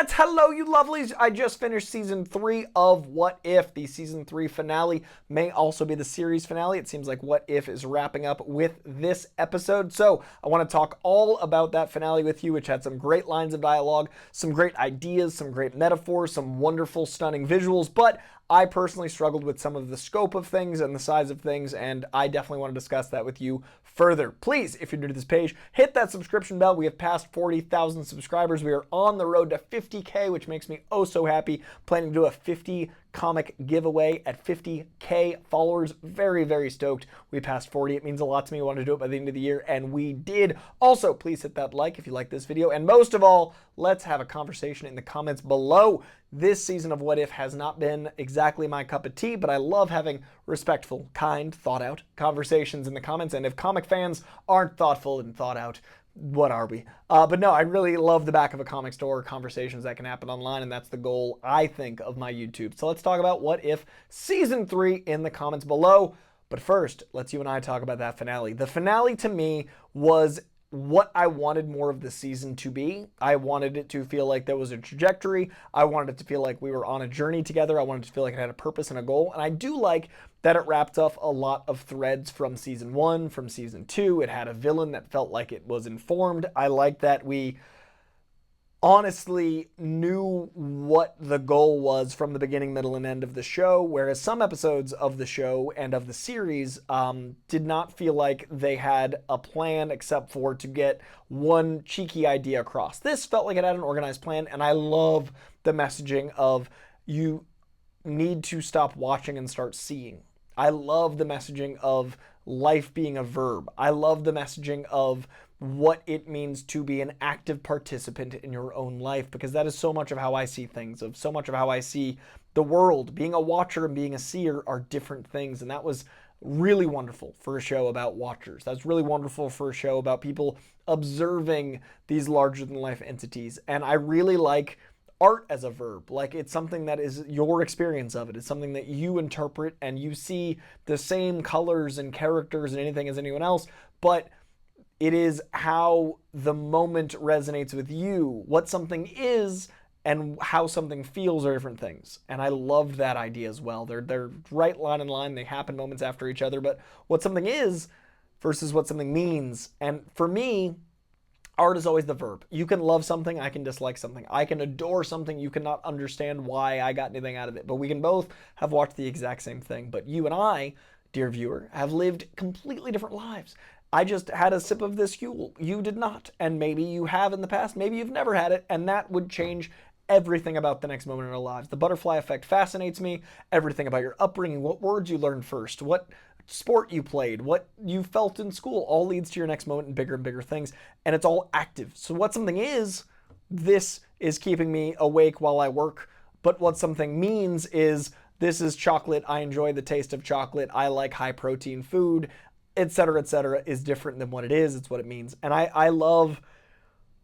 Internet! Hello, you lovelies! I just finished season 3 of What If. The season 3 finale may also be the series finale. It seems like What If is wrapping up with this episode. So I want to talk all about that finale with you, which had some great lines of dialogue, some great ideas, some great metaphors, some wonderful, stunning visuals, but I personally struggled with some of the scope of things and the size of things, and I definitely want to discuss that with you further. Please, if you're new to this page, hit that subscription bell. We have passed 40,000 subscribers. We are on the road to 50K, which makes me oh so happy. Planning to do a 50 comic giveaway at 50K followers. Very, very stoked. We passed 40. It means a lot to me. I wanted to do it by the end of the year, and we did. Also, please hit that like if you like this video, and most of all, let's have a conversation in the comments below. This season of What If has not been exactly my cup of tea, but I love having respectful, kind, thought-out conversations in the comments, and if comic fans aren't thoughtful and thought out, what are we? But no, I really love the back of a comic store, conversations that can happen online, and that's the goal, I think, of my YouTube. So let's talk about What If Season 3 in the comments below. But first, let's you and I talk about that finale. The finale to me was what I wanted more of the season to be. I wanted it to feel like there was a trajectory. I wanted it to feel like we were on a journey together. I wanted it to feel like it had a purpose and a goal. And I do like that it wrapped up a lot of threads from season 1, from season 2. It had a villain that felt like it was informed. I like that we honestly knew what the goal was from the beginning, middle, and end of the show, whereas some episodes of the show and of the series did not feel like they had a plan except for to get one cheeky idea across. This felt like it had an organized plan, and I love the messaging of you need to stop watching and start seeing. I love the messaging of life being a verb. I love the messaging of what it means to be an active participant in your own life, because that is so much of how I see things, of so much of how I see the world. Being a watcher and being a seer are different things, and that was really wonderful for a show about watchers. That's really wonderful for a show about people observing these larger than life entities. And I really like art as a verb. Like, it's something that is your experience of it. It's something that you interpret, and you see the same colors and characters and anything as anyone else, but it is how the moment resonates with you. What something is and how something feels are different things. And I loved that idea as well. They're right line in line. They happen moments after each other, but what something is versus what something means. And for me, art is always the verb. You can love something, I can dislike something. I can adore something, you cannot understand why I got anything out of it. But we can both have watched the exact same thing. But you and I, dear viewer, have lived completely different lives. I just had a sip of this Huel. You did not. And maybe you have in the past, maybe you've never had it, and that would change everything about the next moment in our lives. The butterfly effect fascinates me. Everything about your upbringing, what words you learned first, what sport you played, what you felt in school, all leads to your next moment and bigger things. And it's all active. So what something is, this is keeping me awake while I work. But what something means is, this is chocolate. I enjoy the taste of chocolate. I like high protein food, etc., is different than what it is. It's what it means. And I love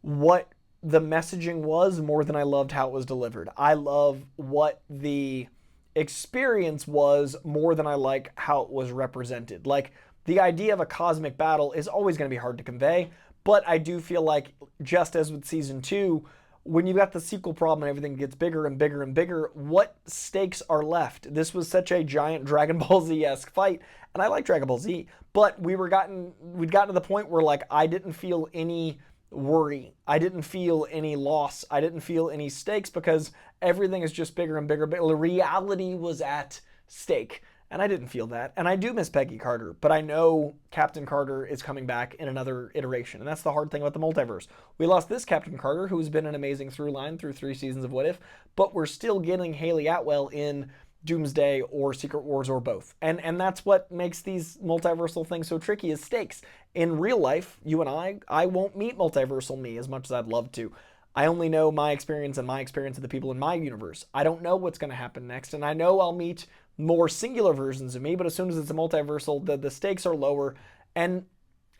what the messaging was more than I loved how it was delivered. I love what the experience was more than I like how it was represented. Like, the idea of a cosmic battle is always going to be hard to convey, but I do feel like, just as with season 2, when you got the sequel problem and everything gets bigger and bigger and bigger, what stakes are left? This was such a giant Dragon Ball Z-esque fight, and I like Dragon Ball Z, but we'd gotten to the point where, like, I didn't feel any worry. I didn't feel any loss. I didn't feel any stakes, because everything is just bigger and bigger. But reality was at stake, and I didn't feel that. And I do miss Peggy Carter, but I know Captain Carter is coming back in another iteration, and that's the hard thing about the multiverse. We lost this Captain Carter, who's been an amazing through line through 3 seasons of What If, but we're still getting Haley Atwell in Doomsday or Secret Wars or both. And that's what makes these multiversal things so tricky, is stakes. In real life, you and I won't meet multiversal me as much as I'd love to. I only know my experience and my experience of the people in my universe. I don't know what's going to happen next, and I know I'll meet more singular versions of me, but as soon as it's a multiversal, the stakes are lower. And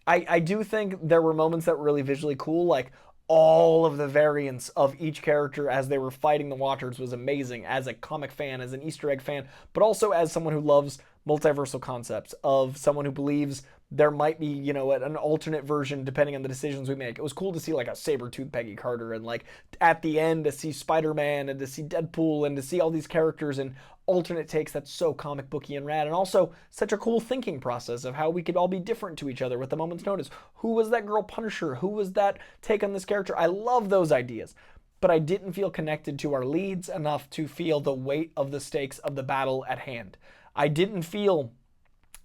I do think there were moments that were really visually cool, like all of the variants of each character as they were fighting the Watchers was amazing, as a comic fan, as an Easter egg fan, but also as someone who loves multiversal concepts of someone who believes there might be, you know, an alternate version depending on the decisions we make. It was cool to see like a saber-tooth Peggy Carter, and like at the end to see Spider-Man and to see Deadpool and to see all these characters and alternate takes. That's so comic booky and rad, and also such a cool thinking process of how we could all be different to each other with a moment's notice. Who was that girl Punisher? Who was that take on this character? I love those ideas, but I didn't feel connected to our leads enough to feel the weight of the stakes of the battle at hand. I didn't feel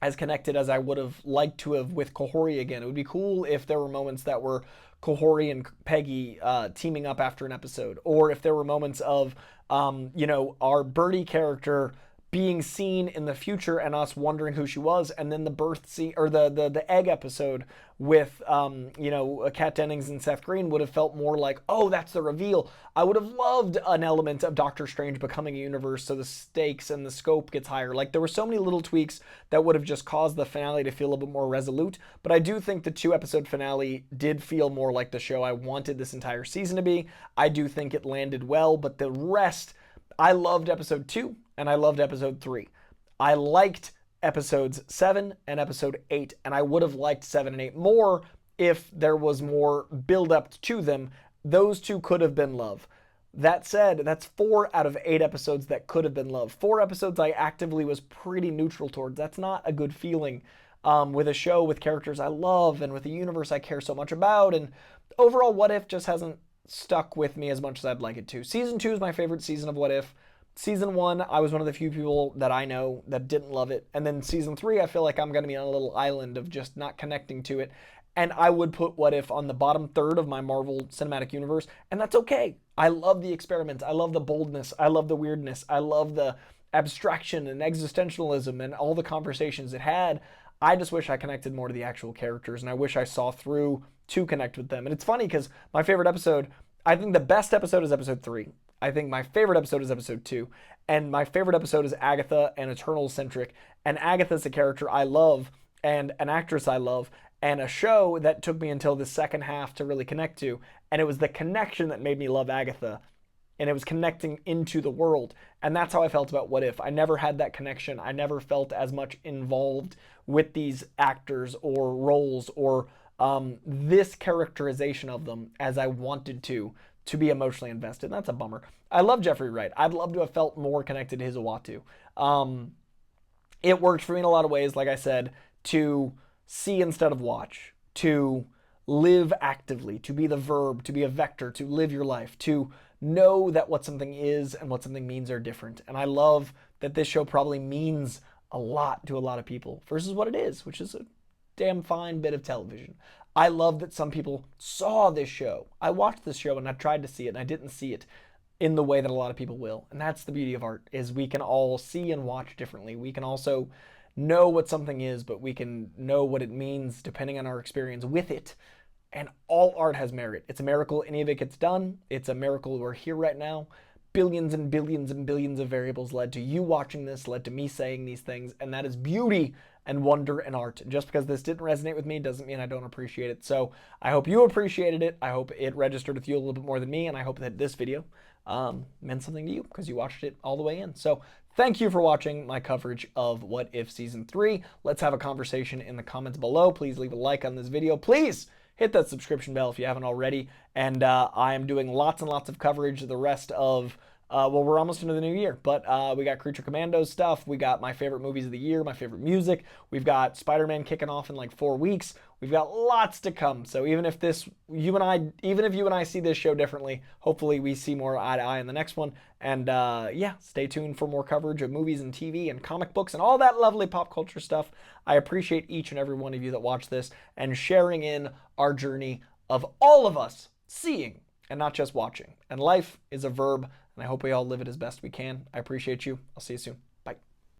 as connected as I would have liked to have with Kahori again. It would be cool if there were moments that were Kahori and Peggy teaming up after an episode, or if there were moments of, you know, our Birdie character being seen in the future and us wondering who she was, and then the birth scene or the egg episode with you know, Kat Dennings and Seth Green would have felt more like, oh, that's the reveal. I would have loved an element of Doctor Strange becoming a universe, so the stakes and the scope gets higher. Like, there were so many little tweaks that would have just caused the finale to feel a little bit more resolute, but I do think the 2-episode finale did feel more like the show I wanted this entire season to be. I do think it landed well, but the rest, I loved episode 2 and I loved episode 3. I liked episodes 7 and episode 8, and I would have liked 7 and 8 more if there was more build up to them. Those two could have been love. That said, that's 4 out of 8 episodes that could have been love. 4 episodes I actively was pretty neutral towards. That's not a good feeling with a show with characters I love and with a universe I care so much about. And overall, What If just hasn't stuck with me as much as I'd like it to. Season 2 is my favorite season of What If. Season 1, I was one of the few people that I know that didn't love it. And then season 3, I feel like I'm going to be on a little island of just not connecting to it. And I would put What If on the bottom third of my Marvel Cinematic Universe, and that's okay. I love the experiments. I love the boldness. I love the weirdness. I love the abstraction and existentialism and all the conversations it had. I just wish I connected more to the actual characters, and I wish I saw through to connect with them. And it's funny because my favorite episode, I think the best episode is episode 3. I think my favorite episode is episode 2. And my favorite episode is Agatha and Eternal Centric. And Agatha's a character I love and an actress I love and a show that took me until the second half to really connect to. And it was the connection that made me love Agatha. And it was connecting into the world. And that's how I felt about What If. I never had that connection. I never felt as much involved with these actors or roles or this characterization of them as I wanted to be emotionally invested. And that's a bummer. I love Jeffrey Wright. I'd love to have felt more connected to his Uatu. It worked for me in a lot of ways, like I said, to see instead of watch, to live actively, to be the verb, to be a vector, to live your life, to know that what something is and what something means are different. And I love that this show probably means a lot to a lot of people versus what it is, which is a damn fine bit of television. I love that some people saw this show. I watched this show and I tried to see it and I didn't see it in the way that a lot of people will. And that's the beauty of art, is we can all see and watch differently. We can also know what something is, but we can know what it means depending on our experience with it. And all art has merit. It's a miracle any of it gets done. It's a miracle we're here right now. Billions and billions and billions of variables led to you watching this, led to me saying these things, and that is beauty and wonder and art. And just because this didn't resonate with me doesn't mean I don't appreciate it. So I hope you appreciated it. I hope it registered with you a little bit more than me, and I hope that this video meant something to you because you watched it all the way in. So thank you for watching my coverage of What If Season 3. Let's have a conversation in the comments below. Please leave a like on this video. Please hit that subscription bell if you haven't already. And I am doing lots and lots of coverage the rest of, well, we're almost into the new year, but we got Creature Commandos stuff. We got my favorite movies of the year, my favorite music. We've got Spider-Man kicking off in like 4 weeks. We've got lots to come. So even if you and I see this show differently, hopefully we see more eye to eye in the next one. And yeah, stay tuned for more coverage of movies and TV and comic books and all that lovely pop culture stuff. I appreciate each and every one of you that watch this and sharing in our journey of all of us seeing and not just watching. And life is a verb, and I hope we all live it as best we can. I appreciate you. I'll see you soon.